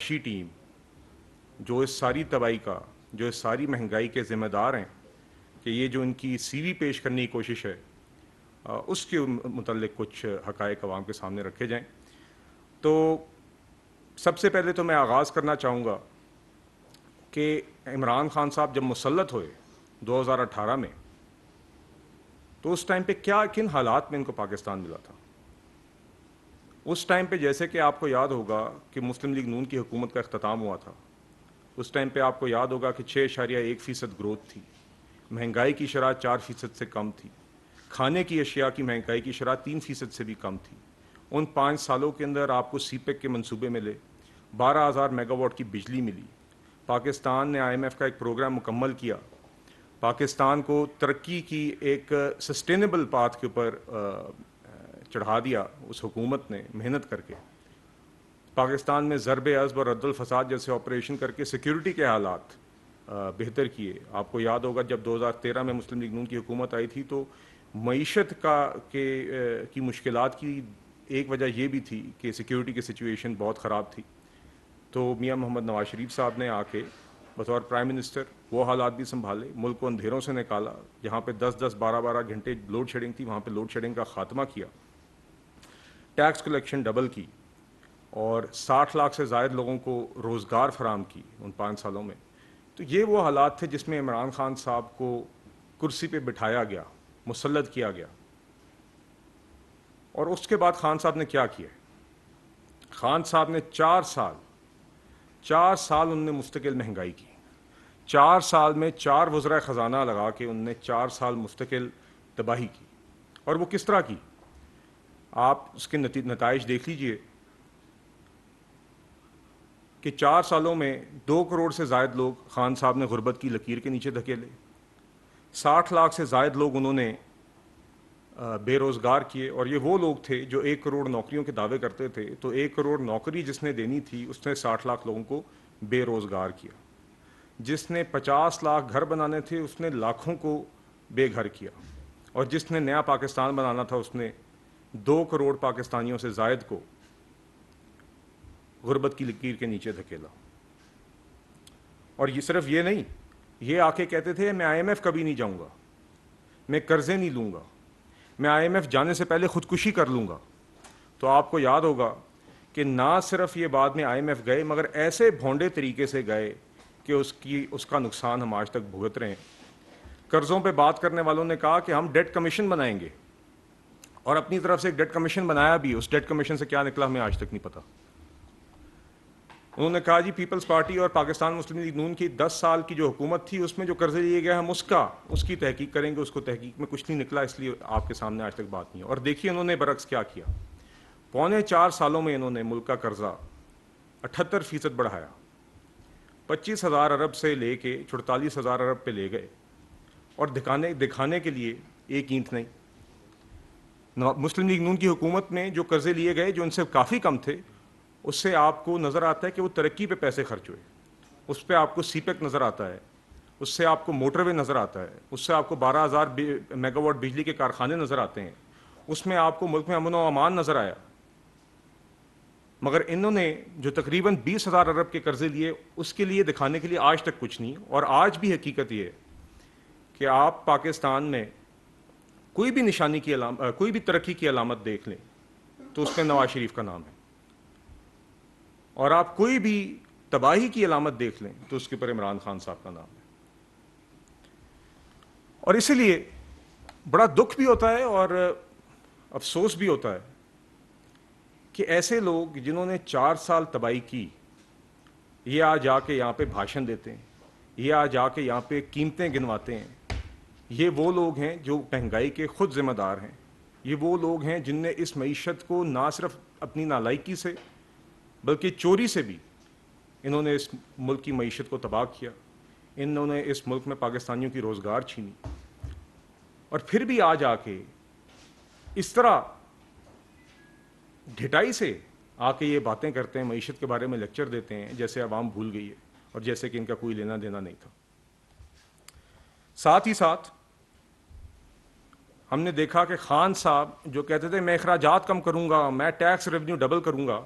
Team جو اس ساری تباہی کا، جو اس ساری مہنگائی کے ذمہ دار ہیں، کہ یہ جو ان کی سی وی پیش کرنے کی کوشش ہے اس کے متعلق کچھ حقائق عوام کے سامنے رکھے جائیں۔ تو سب سے پہلے تو میں آغاز کرنا چاہوں گا کہ عمران خان صاحب جب مسلط ہوئے 2018 میں، تو اس ٹائم پہ کن حالات میں ان کو پاکستان ملا تھا۔ اس ٹائم پہ جیسے کہ آپ کو یاد ہوگا کہ مسلم لیگ نون کی حکومت کا اختتام ہوا تھا۔ اس ٹائم پہ آپ کو یاد ہوگا کہ 6.1% گروتھ تھی، مہنگائی کی شرح 4% سے کم تھی، کھانے کی اشیاء کی مہنگائی کی شرح 3% سے بھی کم تھی۔ ان 5 سالوں کے اندر آپ کو سی پیک کے منصوبے ملے، 12,000 میگا واٹ کی بجلی ملی، پاکستان نے IMF کا ایک پروگرام مکمل کیا، پاکستان کو ترقی کی ایک سسٹینیبل پاتھ کے اوپر چڑھا دیا اس حکومت نے محنت کر کے۔ پاکستان میں ضرب عضب اور رد الفساد جیسے آپریشن کر کے سیکیورٹی کے حالات بہتر کیے۔ آپ کو یاد ہوگا جب 2013 میں مسلم لیگ نون کی حکومت آئی تھی تو معیشت کی مشکلات کی ایک وجہ یہ بھی تھی کہ سیکیورٹی کی سچویشن بہت خراب تھی۔ تو میاں محمد نواز شریف صاحب نے آ کے بطور پرائم منسٹر وہ حالات بھی سنبھالے، ملک کو اندھیروں سے نکالا، جہاں پہ 12 گھنٹے لوڈ شیڈنگ تھی وہاں پہ لوڈ شیڈنگ کا خاتمہ کیا، ٹیکس کلیکشن ڈبل کی، اور 60 لاکھ سے زائد لوگوں کو روزگار فراہم کی ان 5 سالوں میں۔ تو یہ وہ حالات تھے جس میں عمران خان صاحب کو کرسی پہ بٹھایا گیا، مسلط کیا گیا۔ اور اس کے بعد خان صاحب نے کیا کیا؟ خان صاحب نے 4 سال ان نے مستقل مہنگائی کی۔ 4 سال میں 4 وزراء خزانہ لگا کے ان نے 4 سال مستقل تباہی کی۔ اور وہ کس طرح کی؟ آپ اس کے نتائج دیکھ لیجئے کہ 4 سالوں میں 2 کروڑ سے زائد لوگ خان صاحب نے غربت کی لکیر کے نیچے دھکیلے، 60 لاکھ سے زائد لوگ انہوں نے بے روزگار کیے، اور یہ وہ لوگ تھے جو 1 کروڑ نوکریوں کے دعوے کرتے تھے، تو 1 کروڑ نوکری جس نے دینی تھی اس نے 60 لاکھ لوگوں کو بے روزگار کیا۔ جس نے 50 لاکھ گھر بنانے تھے اس نے لاکھوں کو بے گھر کیا، اور جس نے نیا پاکستان بنانا تھا اس نے 2 کروڑ پاکستانیوں سے زائد کو غربت کی لکیر کے نیچے دھکیلا۔ اور یہ صرف یہ نہیں، یہ آ کے کہتے تھے میں IMF کبھی نہیں جاؤں گا، میں قرضے نہیں لوں گا، میں IMF جانے سے پہلے خودکشی کر لوں گا۔ تو آپ کو یاد ہوگا کہ نہ صرف یہ بعد میں IMF گئے، مگر ایسے بھونڈے طریقے سے گئے کہ اس کا نقصان ہم آج تک بھگت رہے ہیں۔ قرضوں پہ بات کرنے والوں نے کہا کہ ہم ڈیٹ کمیشن بنائیں گے، اور اپنی طرف سے ایک ڈیٹ کمیشن بنایا بھی، اس ڈیٹ کمیشن سے کیا نکلا ہمیں آج تک نہیں پتا۔ انہوں نے کہا جی پیپلز پارٹی اور پاکستان مسلم لیگ نون کی 10 سال کی جو حکومت تھی اس میں جو قرضے لیے گئے ہم اس کی تحقیق کریں گے۔ اس کو تحقیق میں کچھ نہیں نکلا، اس لیے آپ کے سامنے آج تک بات نہیں ہے۔ اور دیکھیے انہوں نے برعکس کیا کیا، 4.25 سالوں میں انہوں نے ملک کا قرضہ 78% بڑھایا، 25,000 ارب سے لے کے 44,000 ارب پہ لے گئے، اور دکھانے کے لیے ایک اینٹ نہیں۔ مسلم لیگ نون کی حکومت میں جو قرضے لیے گئے جو ان سے کافی کم تھے، اس سے آپ کو نظر آتا ہے کہ وہ ترقی پہ پیسے خرچ ہوئے، اس پہ آپ کو سی پیک نظر آتا ہے، اس سے آپ کو موٹر وے نظر آتا ہے، اس سے آپ کو 12,000 میگا واٹ بجلی کے کارخانے نظر آتے ہیں، اس میں آپ کو ملک میں امن و امان نظر آیا۔ مگر انہوں نے جو تقریباً 20,000 ارب کے قرضے لیے اس کے لیے دکھانے کے لیے آج تک کچھ نہیں۔ اور آج بھی حقیقت یہ ہے کہ آپ پاکستان میں کوئی بھی نشانی کی کوئی بھی ترقی کی علامت دیکھ لیں تو اس پہ نواز شریف کا نام ہے، اور آپ کوئی بھی تباہی کی علامت دیکھ لیں تو اس کے اوپر عمران خان صاحب کا نام ہے۔ اور اسی لیے بڑا دکھ بھی ہوتا ہے اور افسوس بھی ہوتا ہے کہ ایسے لوگ جنہوں نے 4 سال تباہی کی، یہ آج آ کے یہاں پہ بھاشن دیتے ہیں، یہ آج آ کے یہاں پہ قیمتیں گنواتے ہیں۔ یہ وہ لوگ ہیں جو مہنگائی کے خود ذمہ دار ہیں، یہ وہ لوگ ہیں جن نے اس معیشت کو نہ صرف اپنی نالائکی سے بلکہ چوری سے بھی انہوں نے اس ملک کی معیشت کو تباہ کیا، انہوں نے اس ملک میں پاکستانیوں کی روزگار چھینی، اور پھر بھی آج آ کے اس طرح ڈھٹائی سے آ کے یہ باتیں کرتے ہیں، معیشت کے بارے میں لیکچر دیتے ہیں جیسے عوام بھول گئی ہے اور جیسے کہ ان کا کوئی لینا دینا نہیں تھا۔ ساتھ ہی ساتھ ہم نے دیکھا کہ خان صاحب جو کہتے تھے میں اخراجات کم کروں گا، میں ٹیکس ریونیو ڈبل کروں گا،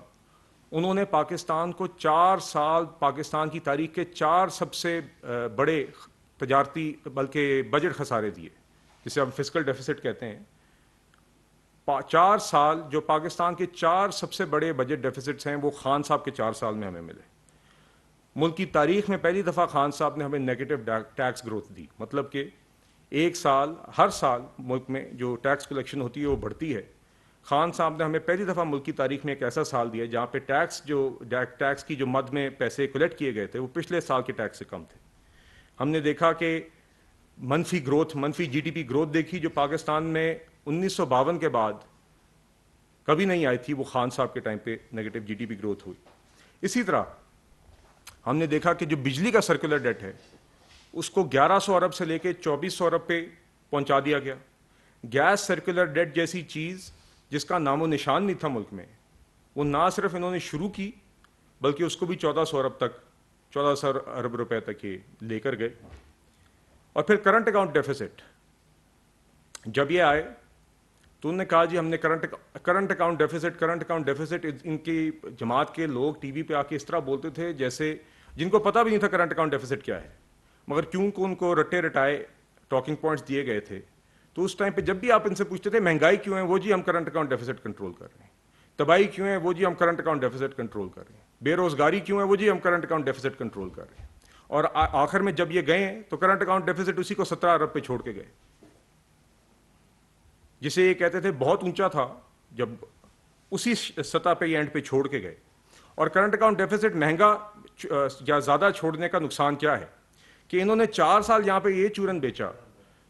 انہوں نے پاکستان کو 4 سال پاکستان کی تاریخ کے 4 سب سے بڑے تجارتی بلکہ بجٹ خسارے دیے، جسے ہم فسکل ڈیفیسٹ کہتے ہیں. 4 سال جو پاکستان کے 4 سب سے بڑے بجٹ ڈیفیسٹس ہیں وہ خان صاحب کے 4 سال میں ہمیں ملے. ملک کی تاریخ میں پہلی دفعہ خان صاحب نے ہمیں نیگیٹو ٹیکس گروتھ دی، مطلب کہ ہر سال ملک میں جو ٹیکس کلیکشن ہوتی ہے وہ بڑھتی ہے. خان صاحب نے ہمیں پہلی دفعہ ملک کی تاریخ میں ایک ایسا سال دیا جہاں پہ ٹیکس کی جو مد میں پیسے کلیکٹ کیے گئے تھے وہ پچھلے سال کے ٹیکس سے کم تھے. ہم نے دیکھا کہ منفی جی ڈی پی گروتھ دیکھی جو پاکستان میں 1952 کے بعد کبھی نہیں آئی تھی، وہ خان صاحب کے ٹائم پہ negative G D P growth ہوئی. اسی طرح ہم نے دیکھا کہ جو بجلی کا سرکولر ڈیٹ ہے اس کو 1100 ارب سے لے کے 2400 ارب پہ پہنچا دیا گیا. گیس سرکولر ڈیٹ جیسی چیز جس کا نام و نشان نہیں تھا ملک میں، وہ نہ صرف انہوں نے شروع کی بلکہ اس کو بھی 1400 ارب روپے تک یہ لے کر گئے. اور پھر کرنٹ اکاؤنٹ ڈیفیسٹ جب یہ آئے تو انہوں نے کہا جی ہم نے کرنٹ اکاؤنٹ ڈیفیسٹ. ان کی جماعت کے لوگ ٹی وی پہ آ کے اس طرح بولتے تھے جیسے جن کو پتہ بھی نہیں تھا کرنٹ اکاؤنٹ ڈیفیسٹ کیا ہے، مگر کیونکہ ان کو رٹے رٹائے ٹاکنگ پوائنٹس دیے گئے تھے تو اس ٹائم پہ جب بھی آپ ان سے پوچھتے تھے مہنگائی کیوں ہے، وہ جی ہم کرنٹ اکاؤنٹ ڈیفیسٹ کنٹرول کر رہے ہیں. تباہی کیوں ہے، وہ جی ہم کرنٹ اکاؤنٹ ڈیفیسٹ کنٹرول کر رہے ہیں. بے روزگاری کیوں ہے، وہ جی ہم کرنٹ اکاؤنٹ ڈیفیسٹ کنٹرول کر رہے ہیں. اور آخر میں جب یہ گئے تو کرنٹ اکاؤنٹ ڈیفیسٹ اسی کو 17 ارب پہ چھوڑ کے گئے، جسے یہ کہتے تھے بہت اونچا تھا، جب اسی سطح پہ یہ اینڈ پہ چھوڑ کے گئے. اور کرنٹ اکاؤنٹ ڈیفیسٹ مہنگا یا زیادہ چھوڑنے کا نقصان کیا ہے کہ انہوں نے 4 سال یہاں پہ یہ چورن بیچا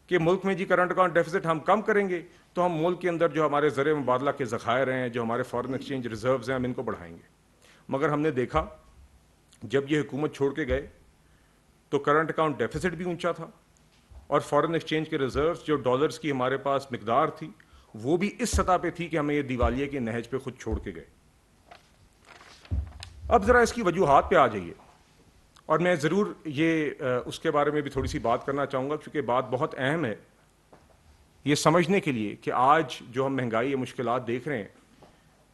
کہ ملک میں جی کرنٹ اکاؤنٹ ڈیفیسٹ ہم کم کریں گے تو ہم ملک کے اندر جو ہمارے زر مبادلہ کے ذخائر ہیں، جو ہمارے فارن ایکسچینج ریزروز ہیں، ہم ان کو بڑھائیں گے. مگر ہم نے دیکھا جب یہ حکومت چھوڑ کے گئے تو کرنٹ اکاؤنٹ ڈیفیسٹ بھی اونچا تھا اور فارن ایکسچینج کے ریزروز جو ڈالرز کی ہمارے پاس مقدار تھی وہ بھی اس سطح پہ تھی کہ ہمیں یہ دیوالیے کے نہج پہ خود چھوڑ کے گئے. اب ذرا اس کی وجوہات پہ آ جائیے، اور میں ضرور یہ اس کے بارے میں بھی تھوڑی سی بات کرنا چاہوں گا کیونکہ بات بہت اہم ہے یہ سمجھنے کے لیے کہ آج جو ہم مہنگائی یا مشکلات دیکھ رہے ہیں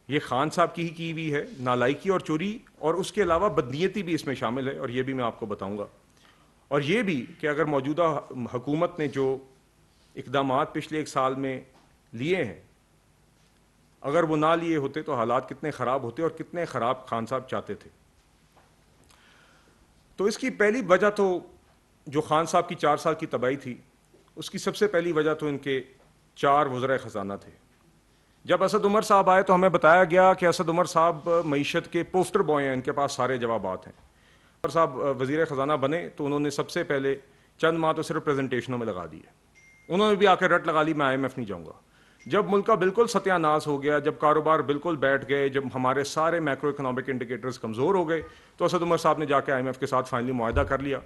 یہ خان صاحب کی ہی کی ہوئی ہے، نالائکی اور چوری، اور اس کے علاوہ بدنیتی بھی اس میں شامل ہے، اور یہ بھی میں آپ کو بتاؤں گا. اور یہ بھی کہ اگر موجودہ حکومت نے جو اقدامات پچھلے 1 سال میں لیے ہیں اگر وہ نہ لیے ہوتے تو حالات کتنے خراب ہوتے اور کتنے خراب خان صاحب چاہتے تھے. تو اس کی پہلی وجہ تو جو خان صاحب کی 4 سال کی تباہی تھی اس کی سب سے پہلی وجہ تو ان کے 4 وزرائے خزانہ تھے. جب اسد عمر صاحب آئے تو ہمیں بتایا گیا کہ اسد عمر صاحب معیشت کے پوسٹر بوائے ہیں، ان کے پاس سارے جوابات ہیں. عمر صاحب وزیر خزانہ بنے تو انہوں نے سب سے پہلے چند ماہ تو صرف پریزنٹیشنوں میں لگا دیے. انہوں نے بھی آ کے رٹ لگا لی میں IMF نہیں جاؤں گا. جب ملک کا بالکل ستیہ ناش ہو گیا، جب کاروبار بالکل بیٹھ گئے، جب ہمارے سارے میکرو اکنامک انڈیکیٹرز کمزور ہو گئے تو اسد عمر صاحب نے جا کے IMF کے ساتھ فائنلی معاہدہ کر لیا.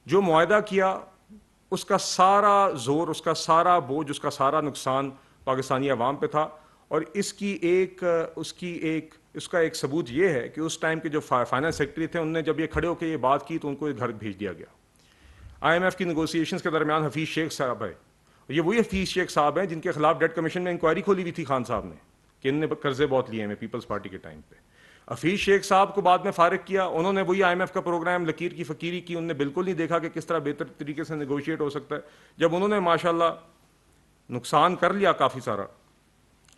جو معاہدہ کیا اس کا سارا زور، اس کا سارا بوجھ، اس کا سارا نقصان پاکستانی عوام پہ تھا. اور اس کا ایک ثبوت یہ ہے کہ اس ٹائم کے جو فائنانس سیکرٹری تھے انہوں نے جب یہ کھڑے ہو کے یہ بات کی تو ان کو گھر بھیج دیا گیا. IMF کی نیگوسیشنز کے درمیان حفیظ شیخ صاحب ہے، یہ وہی حفیظ شیخ صاحب ہیں جن کے خلاف ڈیٹ کمیشن میں انکوائری کھولی ہوئی تھی خان صاحب نے کہ انہوں نے قرضے بہت لیے ہیں پیپلز پارٹی کے ٹائم پہ. حفیظ شیخ صاحب کو بعد میں فارغ کیا، انہوں نے وہی IMF کا پروگرام لکیر کی فقیری کی، انہوں نے بالکل نہیں دیکھا کہ کس طرح بہتر طریقے سے نیگوشیٹ ہو سکتا ہے. جب انہوں نے ماشاءاللہ نقصان کر لیا کافی سارا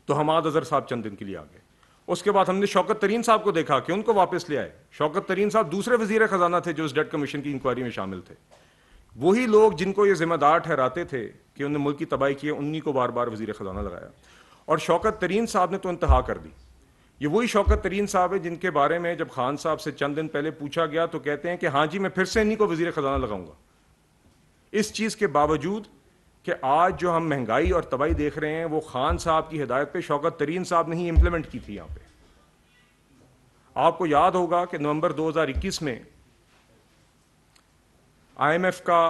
تو حماد اظہر صاحب چند دن کے لیے آ گئے. اس کے بعد ہم نے شوکت ترین صاحب کو دیکھا کہ ان کو واپس لے آئے. شوکت ترین صاحب دوسرے وزیر خزانہ تھے جو اس ڈیٹ کمیشن کی انکوائری میں شامل تھے. وہی لوگ جن کو یہ ذمہ دار ٹھہراتے تھے کہ انہوں نے ملک کی تباہی کی، انہی کو بار بار وزیر خزانہ لگایا. اور شوکت ترین صاحب نے تو انتہا کر دی. یہ وہی شوکت ترین صاحب ہے جن کے بارے میں جب خان صاحب سے چند دن پہلے پوچھا گیا تو کہتے ہیں کہ ہاں جی میں پھر سے انہی کو وزیر خزانہ لگاؤں گا. اس چیز کے باوجود کہ آج جو ہم مہنگائی اور تباہی دیکھ رہے ہیں وہ خان صاحب کی ہدایت پہ شوکت ترین صاحب نے ہی امپلیمنٹ کی تھی. یہاں پہ آپ کو یاد ہوگا کہ نومبر 2021 میں IMF کا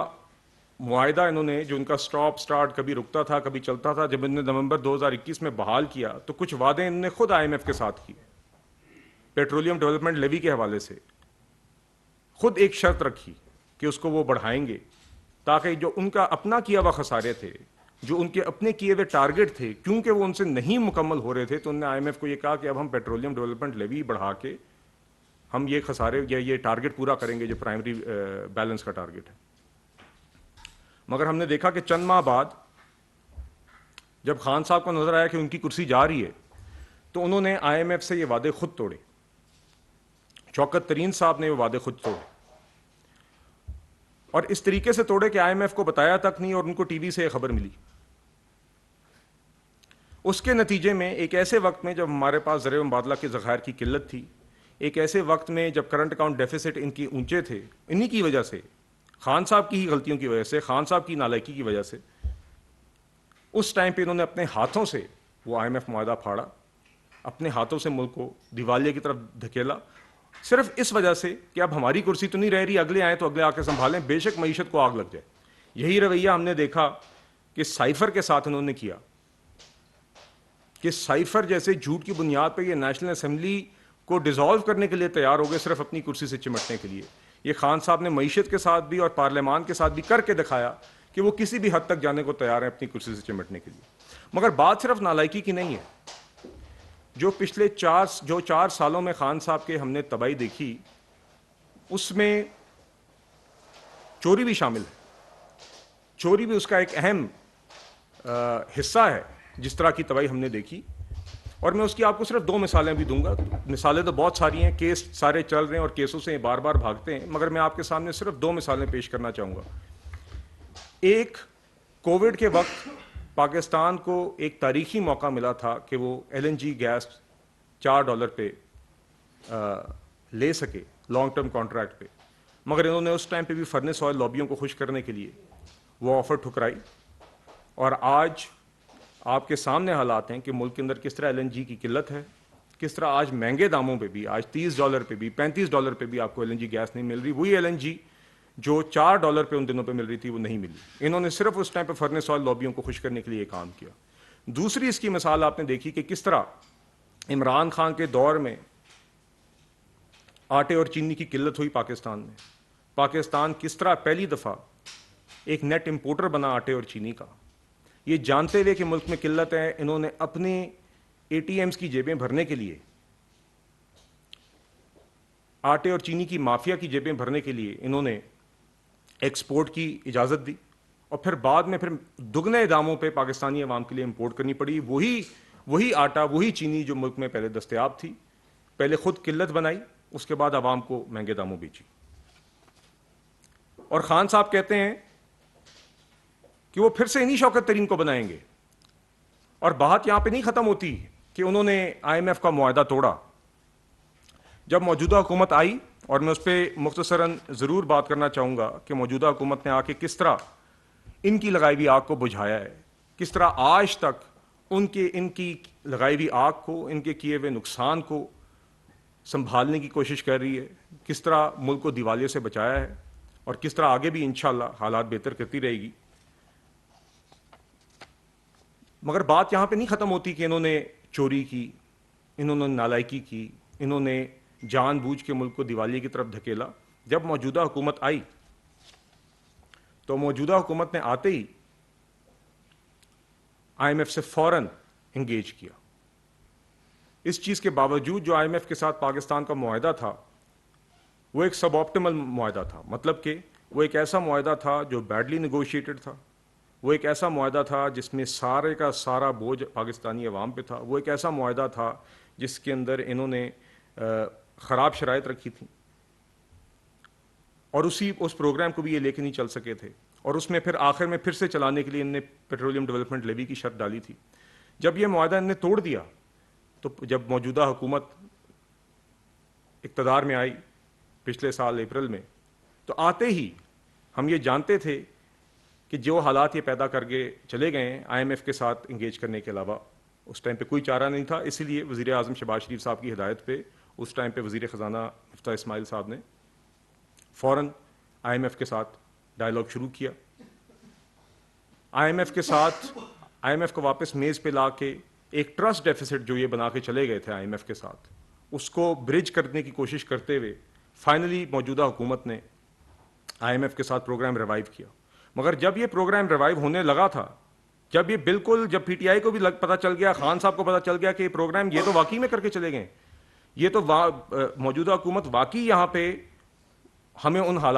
معاہدہ انہوں نے جو ان کا سٹاپ سٹارٹ کبھی رکتا تھا کبھی چلتا تھا، جب انہوں نے نومبر 2021 میں بحال کیا تو کچھ وعدے انہوں نے خود IMF کے ساتھ کیے. پیٹرولیم ڈیولپمنٹ لیوی کے حوالے سے خود ایک شرط رکھی کہ اس کو وہ بڑھائیں گے تاکہ جو ان کا اپنا کیا ہوا خسارے تھے جو ان کے اپنے کیے ہوئے ٹارگٹ تھے، کیونکہ وہ ان سے نہیں مکمل ہو رہے تھے، تو انہوں نے آئی ایم ایف کو یہ کہا کہ اب ہم پیٹرولیم ڈیولپمنٹ لیوی بڑھا کے ہم یہ خسارے یا یہ ٹارگٹ پورا کریں گے جو پرائمری بیلنس کا ٹارگٹ ہے. مگر ہم نے دیکھا کہ چند ماہ بعد جب خان صاحب کو نظر آیا کہ ان کی کرسی جا رہی ہے، تو انہوں نے آئی ایم ایف سے یہ وعدے خود توڑے. شوکت ترین صاحب نے وہ وعدے خود توڑے، اور اس طریقے سے توڑے کہ آئی ایم ایف کو بتایا تک نہیں، اور ان کو ٹی وی سے یہ خبر ملی. اس کے نتیجے میں ایک ایسے وقت میں جب ہمارے پاس زر مبادلہ کے ذخائر کی قلت تھی، ایک ایسے وقت میں جب کرنٹ اکاؤنٹ ڈیفیسٹ ان کی اونچے تھے، انہی کی وجہ سے، خان صاحب کی ہی غلطیوں کی وجہ سے، خان صاحب کی نالائکی کی وجہ سے، اس ٹائم پہ انہوں نے اپنے ہاتھوں سے وہ آئی ایم ایف معاہدہ پھاڑا، اپنے ہاتھوں سے ملک کو دیوالیے کی طرف دھکیلا، صرف اس وجہ سے کہ اب ہماری کرسی تو نہیں رہ رہی، اگلے آئیں تو اگلے آ کے سنبھالیں، بے شک معیشت کو آگ لگ جائے. یہی رویہ ہم نے دیکھا کہ سائفر کے ساتھ انہوں نے کیا، کہ سائفر جیسے جھوٹ کی بنیاد پہ یہ نیشنل اسمبلی کو ڈیزالو کرنے کے لیے تیار ہو گئے، صرف اپنی کرسی سے چمٹنے کے لیے. یہ خان صاحب نے معیشت کے ساتھ بھی اور پارلیمان کے ساتھ بھی کر کے دکھایا کہ وہ کسی بھی حد تک جانے کو تیار ہیں اپنی کرسی سے چمٹنے کے لیے. مگر بات صرف نالائکی کی نہیں ہے. جو پچھلے 4 سالوں میں خان صاحب کے ہم نے تباہی دیکھی، اس میں چوری بھی شامل ہے. چوری بھی اس کا ایک اہم حصہ ہے جس طرح کی تباہی ہم نے دیکھی. اور میں اس کی آپ کو صرف 2 مثالیں بھی دوں گا. مثالیں تو بہت ساری ہیں، کیس سارے چل رہے ہیں اور کیسوں سے بار بار بھاگتے ہیں، مگر میں آپ کے سامنے صرف 2 مثالیں پیش کرنا چاہوں گا. ایک، کووڈ کے وقت پاکستان کو ایک تاریخی موقع ملا تھا کہ وہ ایل این جی گیس $4 پہ لے سکے لانگ ٹرم کانٹریکٹ پہ، مگر انہوں نے اس ٹائم پہ بھی فرنس آئل لابیوں کو خوش کرنے کے لیے وہ آفر ٹھکرائی. اور آج آپ کے سامنے حالات ہیں کہ ملک کے اندر کس طرح ایل این جی کی قلت ہے، کس طرح آج مہنگے داموں پہ بھی، آج $30 پہ بھی، $35 پہ بھی آپ کو ایل این جی گیس نہیں مل رہی. وہی ایل این جی جو $4 پہ ان دنوں پہ مل رہی تھی وہ نہیں ملی. انہوں نے صرف اس ٹائم پہ فرنس آئل لابیوں کو خوش کرنے کے لیے کام کیا. دوسری اس کی مثال آپ نے دیکھی کہ کس طرح عمران خان کے دور میں آٹے اور چینی کی قلت ہوئی پاکستان میں. پاکستان کس طرح پہلی دفعہ ایک نیٹ امپورٹر بنا آٹے اور چینی کا. یہ جانتے ہوئے کہ ملک میں قلت ہے، انہوں نے اپنے اے ٹی ایمز کی جیبیں بھرنے کے لیے، آٹے اور چینی کی مافیا کی جیبیں بھرنے کے لیے انہوں نے ایکسپورٹ کی اجازت دی، اور پھر بعد میں پھر دگنے داموں پہ پاکستانی عوام کے لیے امپورٹ کرنی پڑی وہی آٹا، وہی چینی جو ملک میں پہلے دستیاب تھی. پہلے خود قلت بنائی، اس کے بعد عوام کو مہنگے داموں بیچی. اور خان صاحب کہتے ہیں کہ وہ پھر سے انہی شوکت ترین کو بنائیں گے. اور بات یہاں پہ نہیں ختم ہوتی کہ انہوں نے آئی ایم ایف کا معاہدہ توڑا. جب موجودہ حکومت آئی، اور میں اس پہ مختصراً ضرور بات کرنا چاہوں گا کہ موجودہ حکومت نے آ کے کس طرح ان کی لگائی ہوئی آگ کو بجھایا ہے، کس طرح آج تک ان کی لگائی ہوئی آگ کو، ان کے کیے ہوئے نقصان کو سنبھالنے کی کوشش کر رہی ہے، کس طرح ملک کو دیوالیے سے بچایا ہے، اور کس طرح آگے بھی انشاءاللہ حالات بہتر کرتی رہے گی. مگر بات یہاں پہ نہیں ختم ہوتی کہ انہوں نے چوری کی، انہوں نے نالائکی کی، انہوں نے جان بوجھ کے ملک کو دیوالیے کی طرف دھکیلا. جب موجودہ حکومت آئی تو موجودہ حکومت نے آتے ہی آئی ایم ایف سے فوراً انگیج کیا. اس چیز کے باوجود جو آئی ایم ایف کے ساتھ پاکستان کا معاہدہ تھا وہ ایک سب آپٹیمل معاہدہ تھا. مطلب کہ وہ ایک ایسا معاہدہ تھا جو بیڈلی نیگوشیٹڈ تھا، وہ ایک ایسا معاہدہ تھا جس میں سارے کا سارا بوجھ پاکستانی عوام پہ تھا، وہ ایک ایسا معاہدہ تھا جس کے اندر انہوں نے خراب شرائط رکھی تھیں، اور اس پروگرام کو بھی یہ لے کے نہیں چل سکے تھے، اور اس میں پھر آخر میں پھر سے چلانے کے لیے انہوں نے پیٹرولیم ڈیولپمنٹ لیوی کی شرط ڈالی تھی. جب یہ معاہدہ انہوں نے توڑ دیا تو جب موجودہ حکومت اقتدار میں آئی پچھلے سال اپریل میں، تو آتے ہی ہم یہ جانتے تھے کہ جو حالات یہ پیدا کر کے چلے گئے ہیں آئی ایم ایف کے ساتھ انگیج کرنے کے علاوہ اس ٹائم پہ کوئی چارہ نہیں تھا. اسی لیے وزیر اعظم شہباز شریف صاحب کی ہدایت پہ اس ٹائم پہ وزیر خزانہ مفتاح اسماعیل صاحب نے فوراً آئی ایم ایف کے ساتھ ڈائلاگ شروع کیا. آئی ایم ایف کو واپس میز پہ لا کے ایک ٹرسٹ ڈیفیسٹ جو یہ بنا کے چلے گئے تھے آئی ایم ایف کے ساتھ، اس کو برج کرنے کی کوشش کرتے ہوئے فائنلی موجودہ حکومت نے آئی ایم ایف کے ساتھ پروگرام ریوائیو کیا. مگر جب یہ پروگرام ریوائیو ہونے لگا تھا جب یہ بالکل جب پی ٹی آئی کو بھی پتہ چل گیا, خان صاحب کو پتہ چل گیا کہ یہ پروگرام یہ تو واقعی میں کر کے چلے گئے, یہ تو موجودہ حکومت واقعی یہاں پہ ہمیں ان حالات